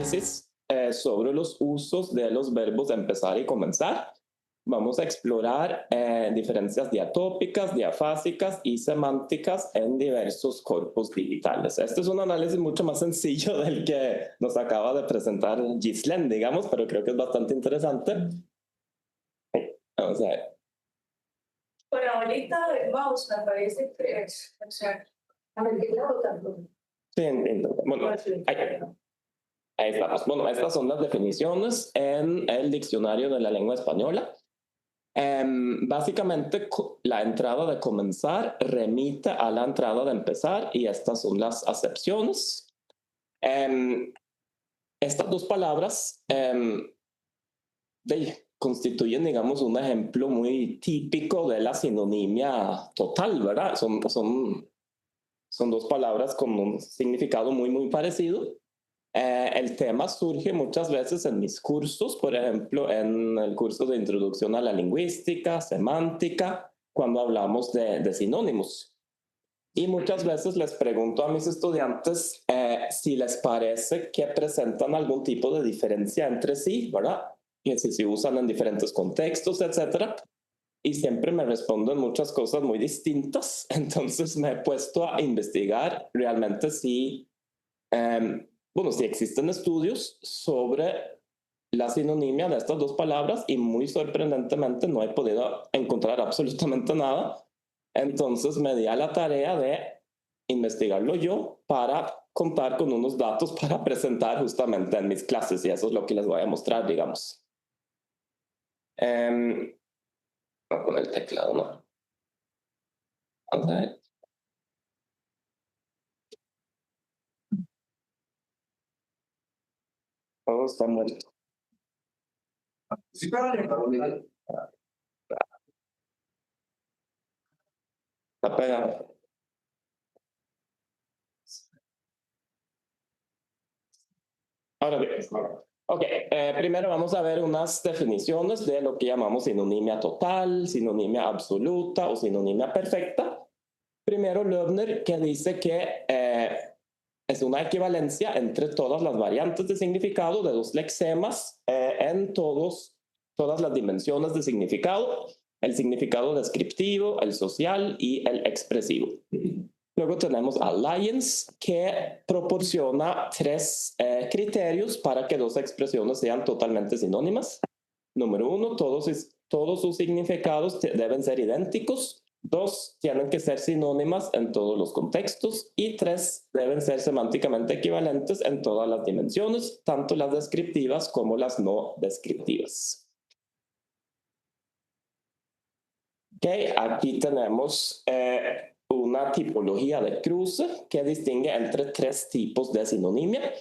análisis sobre los usos de los verbos empezar y comenzar. Vamos a explorar diferencias diatópicas, diafásicas y semánticas en diversos corpus digitales. Este es un análisis mucho más sencillo del que nos acaba de presentar Ghislaine, digamos, pero creo que es bastante interesante. Vamos a ver. Por ahorita, vamos, me parece que es, o sea, a ver, ¿qué le votando? Sí, entiendo. Bueno, ahí estamos. Bueno, estas son las definiciones en el diccionario de la lengua española. Básicamente, la entrada de comenzar remite a la entrada de empezar y estas son las acepciones. Estas dos palabras constituyen, digamos, un ejemplo muy típico de la sinonimia total, ¿verdad? Son dos palabras con un significado muy parecido. El tema surge muchas veces en mis cursos, por ejemplo, en el curso de Introducción a la Lingüística, Semántica, cuando hablamos de sinónimos. Y muchas veces les pregunto a mis estudiantes si les parece que presentan algún tipo de diferencia entre sí, ¿verdad? Y si se usan en diferentes contextos, etc. Y siempre me responden muchas cosas muy distintas. Entonces me he puesto a investigar realmente si si existen estudios sobre la sinonimia de estas dos palabras y muy sorprendentemente no he podido encontrar absolutamente nada. Entonces me di a la tarea de investigarlo yo para contar con unos datos para presentar justamente en mis clases y eso es lo que les voy a mostrar, digamos. Voy a poner el teclado, ¿no? Vamos a ver. Todo está muerto. Está pegado. Ahora bien, primero vamos a ver unas definiciones de lo que llamamos sinonimia total, sinonimia absoluta o sinonimia perfecta. Primero, Loebner, que dice que es una equivalencia entre todas las variantes de significado de dos lexemas en todas las dimensiones de significado, el significado descriptivo, el social y el expresivo. Luego tenemos Alliance, que proporciona tres criterios para que dos expresiones sean totalmente sinónimas. Número 1, todos sus significados deben ser idénticos. 2, tienen que ser sinónimas en todos los contextos. Y 3, deben ser semánticamente equivalentes en todas las dimensiones, tanto las descriptivas como las no descriptivas. Aquí tenemos una tipología de cruce que distingue entre tres tipos de sinonimia.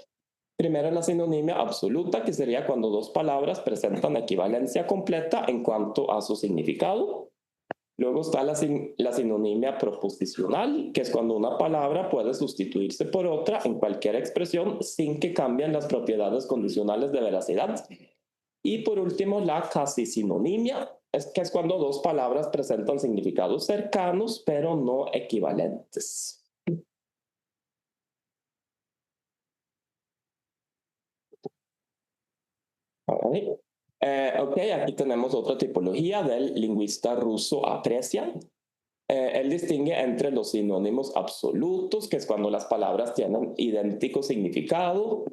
Primero, la sinonimia absoluta, que sería cuando dos palabras presentan equivalencia completa en cuanto a su significado. Luego está la sinonimia proposicional, que es cuando una palabra puede sustituirse por otra en cualquier expresión sin que cambien las propiedades condicionales de veracidad. Y por último, la casi sinonimia, que es cuando dos palabras presentan significados cercanos, pero no equivalentes. Aquí tenemos otra tipología del lingüista ruso Apresian. Él distingue entre los sinónimos absolutos, que es cuando las palabras tienen idéntico significado,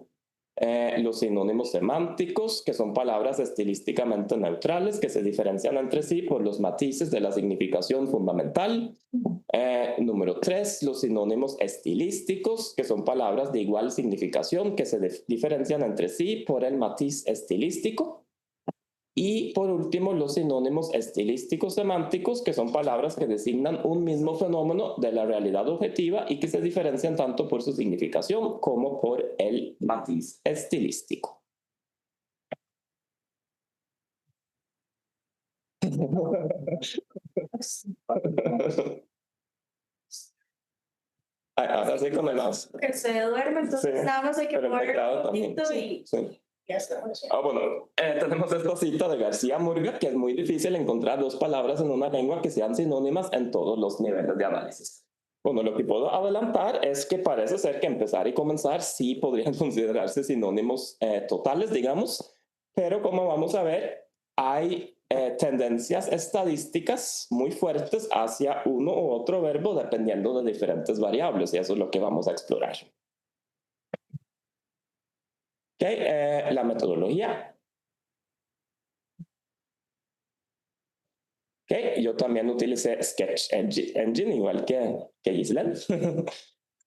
los sinónimos semánticos, que son palabras estilísticamente neutrales, que se diferencian entre sí por los matices de la significación fundamental. Número 3, los sinónimos estilísticos, que son palabras de igual significación, que se diferencian entre sí por el matiz estilístico. Y por último, los sinónimos estilísticos semánticos, que son palabras que designan un mismo fenómeno de la realidad objetiva y que se diferencian tanto por su significación como por el matiz estilístico. Ahora sí con el mouse. Que se duerme, entonces Sí, nada más hay que pero el poner teclado un también, poquito sí, y sí. ya está. Tenemos esta cita de García Murga, que es muy difícil encontrar dos palabras en una lengua que sean sinónimas en todos los niveles de análisis. Bueno, lo que puedo adelantar es que parece ser que empezar y comenzar sí podrían considerarse sinónimos totales, digamos, pero como vamos a ver, hay tendencias estadísticas muy fuertes hacia uno u otro verbo dependiendo de diferentes variables, y eso es lo que vamos a explorar. Okay, la metodología. Okay, yo también utilicé Sketch Engine, igual que Giselle.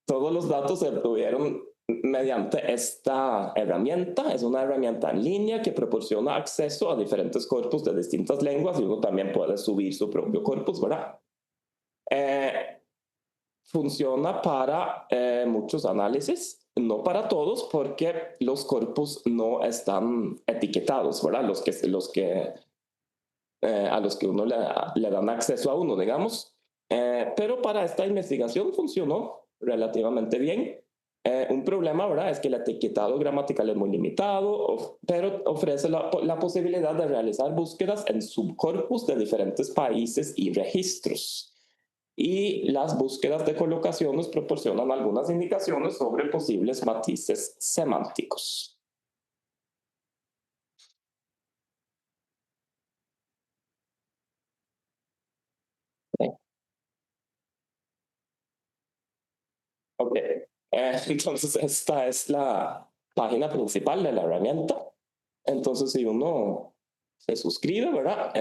Todos los datos se obtuvieron mediante esta herramienta. Es una herramienta en línea que proporciona acceso a diferentes corpus de distintas lenguas y uno también puede subir su propio corpus, ¿verdad? Funciona para muchos análisis, no para todos, porque los corpus no están etiquetados, ¿verdad? A los que uno le dan acceso a uno, digamos. Pero para esta investigación funcionó relativamente bien. Un problema, ¿verdad?, es que el etiquetado gramatical es muy limitado, pero ofrece la posibilidad de realizar búsquedas en subcorpus de diferentes países y registros. Y las búsquedas de colocaciones proporcionan algunas indicaciones sobre posibles matices semánticos. Ok, entonces esta es la página principal de la herramienta. Entonces, si uno se suscribe, ¿verdad?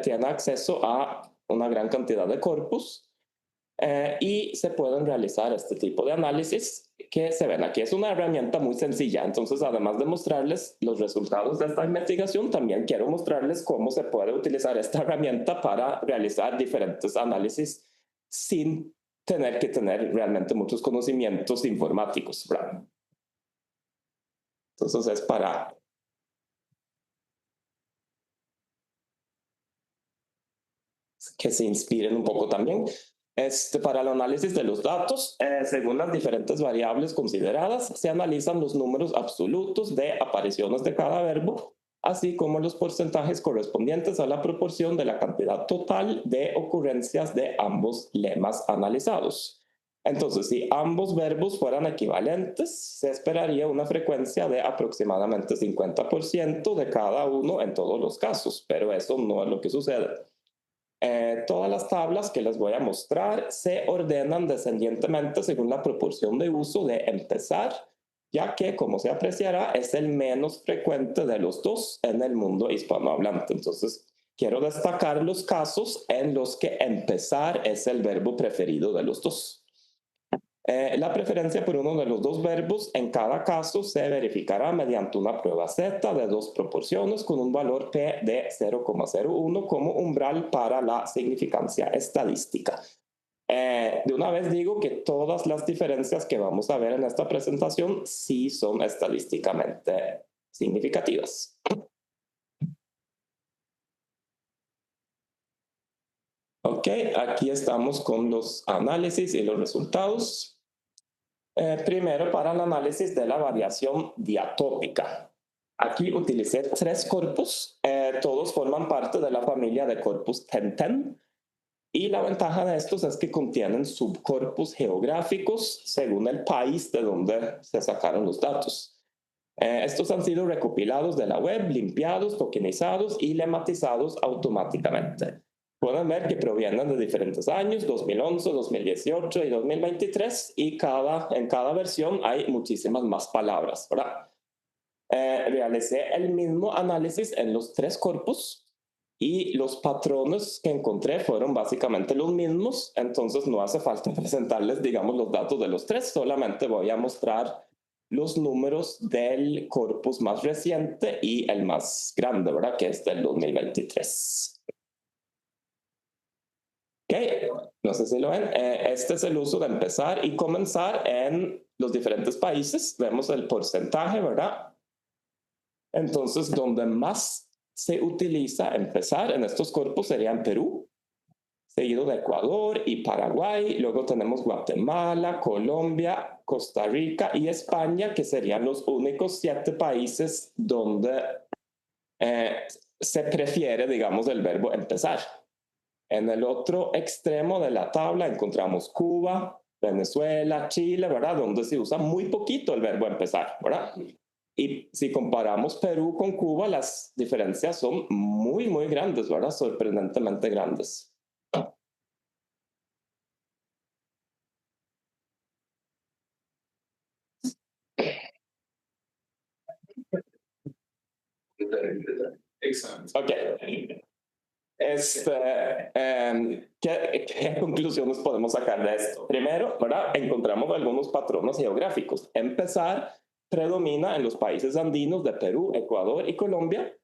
Tiene acceso a una gran cantidad de corpus y se pueden realizar este tipo de análisis que se ven aquí. Es una herramienta muy sencilla. Entonces, además de mostrarles los resultados de esta investigación, también quiero mostrarles cómo se puede utilizar esta herramienta para realizar diferentes análisis sin tener que tener realmente muchos conocimientos informáticos, ¿verdad? Entonces es para que se inspiren un poco también. Para el análisis de los datos, según las diferentes variables consideradas, se analizan los números absolutos de apariciones de cada verbo, así como los porcentajes correspondientes a la proporción de la cantidad total de ocurrencias de ambos lemas analizados. Entonces, si ambos verbos fueran equivalentes, se esperaría una frecuencia de aproximadamente 50% de cada uno en todos los casos, pero eso no es lo que sucede. Todas las tablas que les voy a mostrar se ordenan descendientemente según la proporción de uso de empezar, ya que, como se apreciará, es el menos frecuente de los dos en el mundo hispanohablante. Entonces, quiero destacar los casos en los que empezar es el verbo preferido de los dos. La preferencia por uno de los dos verbos en cada caso se verificará mediante una prueba Z de dos proporciones con un valor P de 0,01 como umbral para la significancia estadística. De una vez digo que todas las diferencias que vamos a ver en esta presentación sí son estadísticamente significativas. Ok, aquí estamos con los análisis y los resultados. Primero, para el análisis de la variación diatópica. Aquí utilicé 3 corpus, todos forman parte de la familia de corpus Tenten, y la ventaja de estos es que contienen subcorpus geográficos según el país de donde se sacaron los datos. Estos han sido recopilados de la web, limpiados, tokenizados y lematizados automáticamente. Pueden ver que provienen de diferentes años, 2011, 2018 y 2023, y en cada versión hay muchísimas más palabras, ¿verdad? Realicé el mismo análisis en los 3 corpus y los patrones que encontré fueron básicamente los mismos, entonces no hace falta presentarles, digamos, los datos de los 3, solamente voy a mostrar los números del corpus más reciente y el más grande, ¿verdad? Que es del 2023. Okay. No sé si lo ven. Este es el uso de empezar y comenzar en los diferentes países. Vemos el porcentaje, ¿verdad? Entonces, donde más se utiliza empezar en estos corpus sería en Perú, seguido de Ecuador y Paraguay. Luego tenemos Guatemala, Colombia, Costa Rica y España, que serían los únicos 7 países donde se prefiere, digamos, el verbo empezar. En el otro extremo de la tabla encontramos Cuba, Venezuela, Chile, ¿verdad? Donde se usa muy poquito el verbo empezar, ¿verdad? Y si comparamos Perú con Cuba, las diferencias son muy, muy grandes, ¿verdad? Sorprendentemente grandes. Ok. ¿Qué conclusiones podemos sacar de esto? Primero, ¿verdad? Encontramos algunos patrones geográficos. Empezar predomina en los países andinos de Perú, Ecuador y Colombia.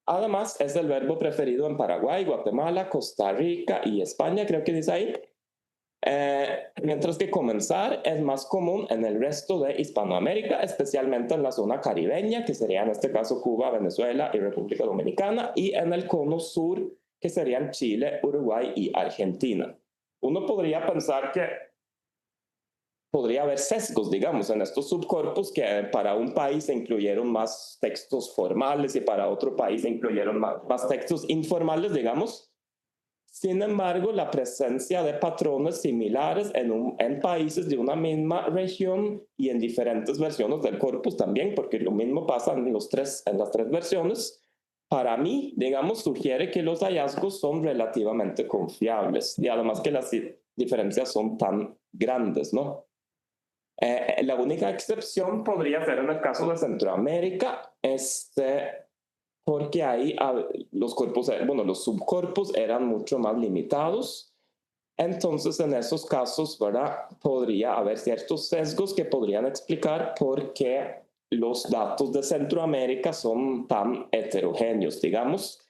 Además, es el verbo preferido en Paraguay, Guatemala, Costa Rica y España, creo que dice ahí. Mientras que comenzar es más común en el resto de Hispanoamérica, especialmente en la zona caribeña, que sería en este caso Cuba, Venezuela y República Dominicana, y en el cono sur, que serían Chile, Uruguay y Argentina. Uno podría pensar que podría haber sesgos, digamos, en estos subcorpus, que para un país se incluyeron más textos formales y para otro país se incluyeron más textos informales, digamos. Sin embargo, la presencia de patrones similares en países de una misma región y en diferentes versiones del corpus también, porque lo mismo pasa en las tres versiones, para mí, digamos, sugiere que los hallazgos son relativamente confiables y además que las diferencias son tan grandes, ¿no? La única excepción podría ser en el caso de Centroamérica, porque ahí los subcorpus eran mucho más limitados. Entonces, en esos casos, ¿verdad? Podría haber ciertos sesgos que podrían explicar por qué los datos de Centroamérica son tan heterogéneos, digamos,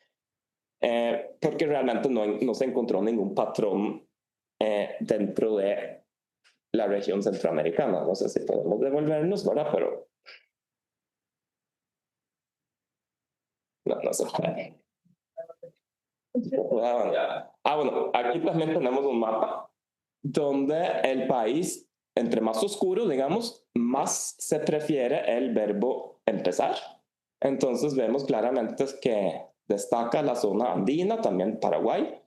porque realmente no se encontró ningún patrón dentro de la región centroamericana. No sé si podemos devolvernos, ¿verdad? Pero no se puede. Bueno, aquí también tenemos un mapa donde el país, entre más oscuro, digamos, más se prefiere el verbo empezar. Entonces vemos claramente que destaca la zona andina, también Paraguay,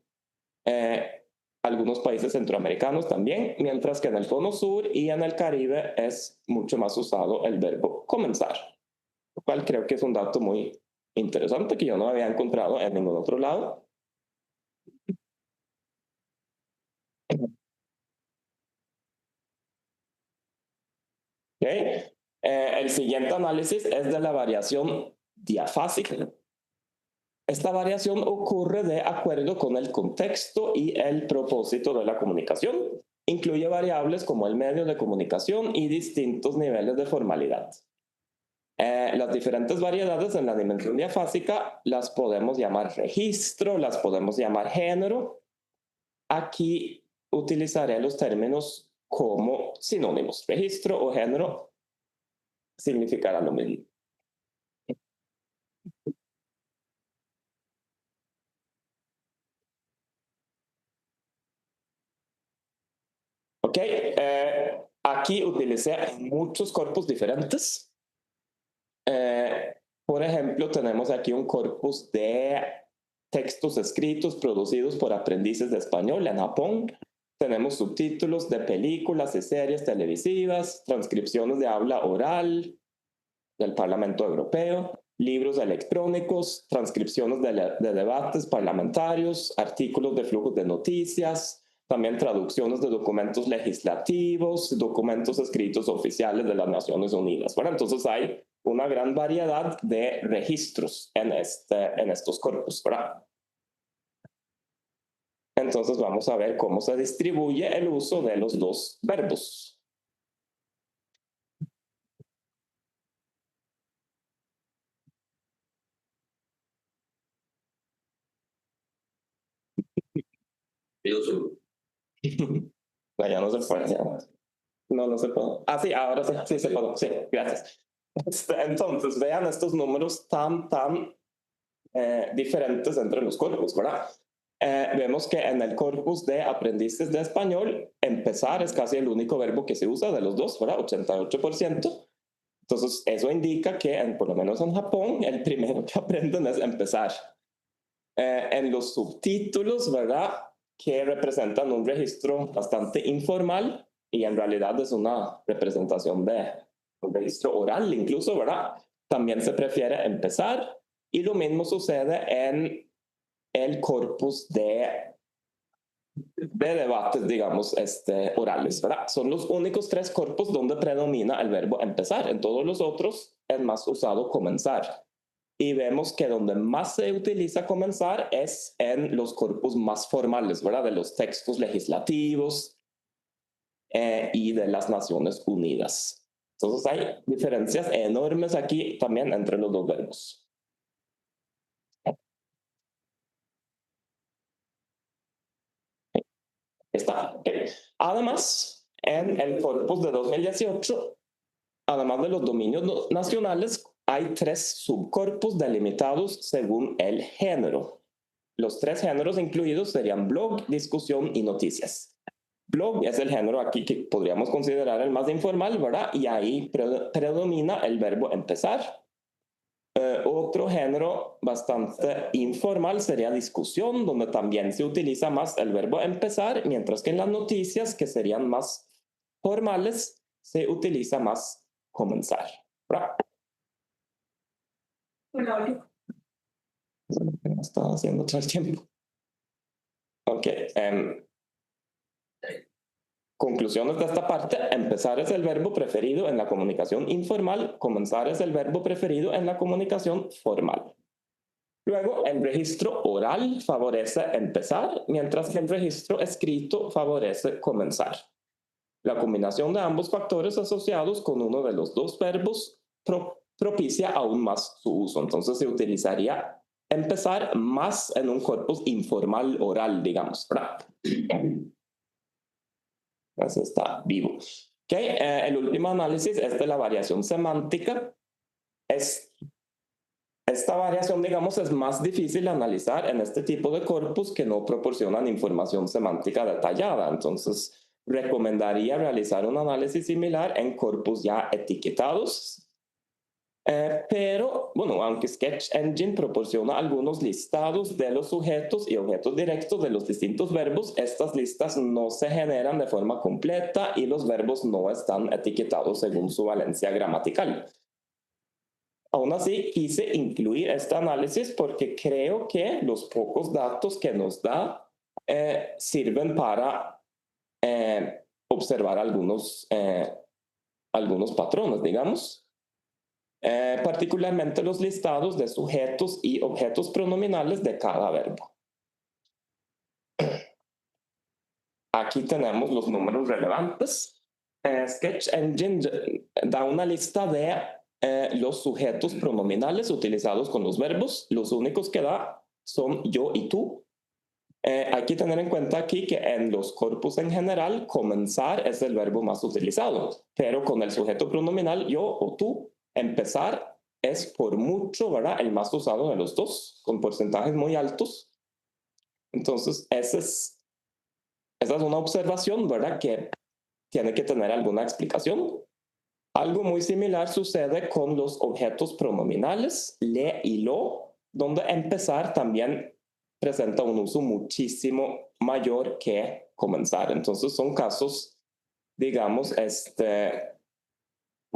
algunos países centroamericanos también, mientras que en el cono sur y en el Caribe es mucho más usado el verbo comenzar, lo cual creo que es un dato muy interesante que yo no había encontrado en ningún otro lado. Okay. El siguiente análisis es de la variación diafásica. Esta variación ocurre de acuerdo con el contexto y el propósito de la comunicación. Incluye variables como el medio de comunicación y distintos niveles de formalidad. Las diferentes variedades en la dimensión diafásica las podemos llamar registro, las podemos llamar género. Aquí utilizaré los términos como sinónimos. Registro o género significará lo mismo. Ok, aquí utilicé muchos corpus diferentes. Por ejemplo, tenemos aquí un corpus de textos escritos producidos por aprendices de español en Japón. Tenemos subtítulos de películas y series televisivas, transcripciones de habla oral del Parlamento Europeo, libros electrónicos, transcripciones de debates parlamentarios, artículos de flujos de noticias, también traducciones de documentos legislativos, documentos escritos oficiales de las Naciones Unidas. Bueno, entonces hay una gran variedad de registros en estos corpus, ¿verdad? Entonces vamos a ver cómo se distribuye el uso de los dos verbos. Ya no se puede. Ya. No se puede. Ah, sí, ahora sí, sí se puede. Sí, gracias. Entonces, vean estos números tan diferentes entre los corpus, ¿verdad? Vemos que en el corpus de aprendices de español, empezar es casi el único verbo que se usa de los dos, ¿verdad? 88%. Entonces, eso indica que, por lo menos en Japón, el primero que aprenden es empezar. En los subtítulos, ¿verdad? que representan un registro bastante informal y en realidad es una representación de un registro oral incluso, ¿verdad? También se prefiere empezar y lo mismo sucede en el corpus de debates, digamos, orales, ¿verdad? Son los únicos 3 corpus donde predomina el verbo empezar. En todos los otros es más usado comenzar. Y vemos que donde más se utiliza comenzar es en los corpus más formales, ¿verdad? De los textos legislativos y de las Naciones Unidas. Entonces hay diferencias enormes aquí también entre los dos verbos. Está. Okay. Además, en el corpus de 2018, además de los dominios nacionales, hay 3 subcorpus delimitados según el género. Los 3 géneros incluidos serían blog, discusión y noticias. Blog es el género aquí que podríamos considerar el más informal, ¿verdad? Y ahí predomina el verbo empezar. Otro género bastante informal sería discusión, donde también se utiliza más el verbo empezar, mientras que en las noticias, que serían más formales, se utiliza más comenzar, ¿verdad? Bueno, Estaba haciendo todo el tiempo. Ok. Conclusiones de esta parte. Empezar es el verbo preferido en la comunicación informal. Comenzar es el verbo preferido en la comunicación formal. Luego, el registro oral favorece empezar, mientras que el registro escrito favorece comenzar. La combinación de ambos factores asociados con uno de los 2 verbos propicia aún más su uso. Entonces se utilizaría empezar más en un corpus informal oral, digamos, ¿verdad? Eso está vivo. Okay, el último análisis es de la variación semántica. Esta variación, digamos, es más difícil de analizar en este tipo de corpus que no proporcionan información semántica detallada. Entonces, recomendaría realizar un análisis similar en corpus ya etiquetados. Pero, bueno, aunque Sketch Engine proporciona algunos listados de los sujetos y objetos directos de los distintos verbos, estas listas no se generan de forma completa y los verbos no están etiquetados según su valencia gramatical. Aún así, quise incluir este análisis porque creo que los pocos datos que nos da sirven para observar algunos patrones, digamos. Particularmente los listados de sujetos y objetos pronominales de cada verbo. Aquí tenemos los números relevantes. Sketch Engine da una lista de los sujetos pronominales utilizados con los verbos. Los únicos que da son yo y tú. Hay que tener en cuenta aquí que en los corpus en general, comenzar es el verbo más utilizado, pero con el sujeto pronominal yo o tú, empezar es por mucho, ¿verdad?, el más usado de los 2, con porcentajes muy altos. Entonces, esa es una observación, ¿verdad?, que tiene que tener alguna explicación. Algo muy similar sucede con los objetos pronominales, le y lo, donde empezar también presenta un uso muchísimo mayor que comenzar. Entonces son casos, digamos, de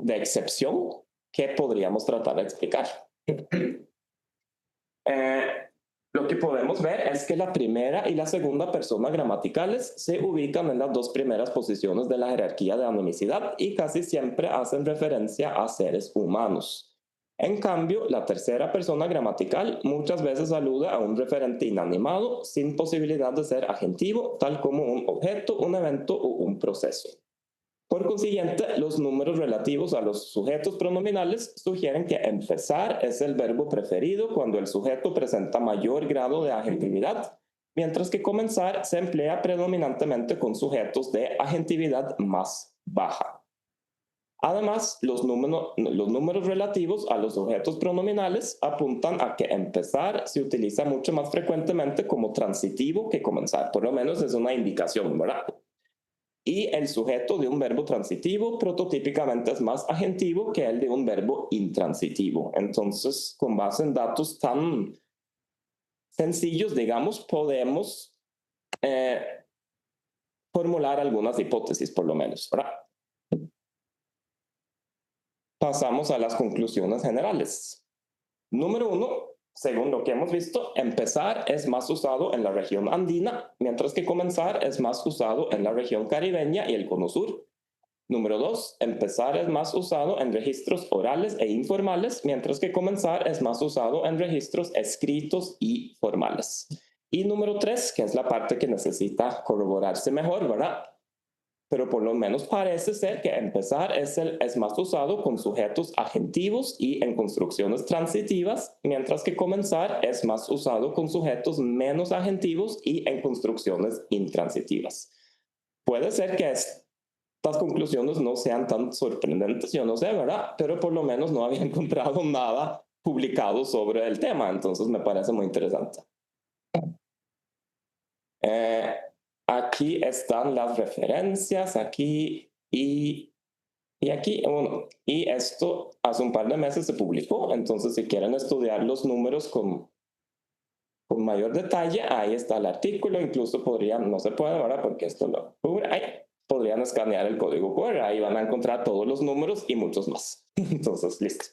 excepción que podríamos tratar de explicar. Lo que podemos ver es que la primera y la segunda persona gramaticales se ubican en las 2 primeras posiciones de la jerarquía de anonimicidad y casi siempre hacen referencia a seres humanos. En cambio, la tercera persona gramatical muchas veces alude a un referente inanimado sin posibilidad de ser agentivo, tal como un objeto, un evento o un proceso. Por consiguiente, los números relativos a los sujetos pronominales sugieren que empezar es el verbo preferido cuando el sujeto presenta mayor grado de agentividad, mientras que comenzar se emplea predominantemente con sujetos de agentividad más baja. Además, los números relativos a los sujetos pronominales apuntan a que empezar se utiliza mucho más frecuentemente como transitivo que comenzar, por lo menos es una indicación, ¿verdad? Y el sujeto de un verbo transitivo prototípicamente es más agentivo que el de un verbo intransitivo. Entonces, con base en datos tan sencillos, digamos, podemos formular algunas hipótesis, por lo menos, ¿verdad? Pasamos a las conclusiones generales. Número 1, según lo que hemos visto, empezar es más usado en la región andina, mientras que comenzar es más usado en la región caribeña y el cono sur. Número 2, empezar es más usado en registros orales e informales, mientras que comenzar es más usado en registros escritos y formales. Y número 3, que es la parte que necesita corroborarse mejor, ¿verdad? Pero por lo menos parece ser que empezar es más usado con sujetos agentivos y en construcciones transitivas, mientras que comenzar es más usado con sujetos menos agentivos y en construcciones intransitivas. Puede ser que estas conclusiones no sean tan sorprendentes, yo no sé, ¿verdad? Pero por lo menos no había encontrado nada publicado sobre el tema, entonces me parece muy interesante. Aquí están las referencias, aquí y aquí, bueno, y esto hace un par de meses se publicó, entonces si quieren estudiar los números con mayor detalle, ahí está el artículo, incluso podrían, no se puede ahora porque esto lo cubre, ahí podrían escanear el código QR, ahí van a encontrar todos los números y muchos más. Entonces, listo.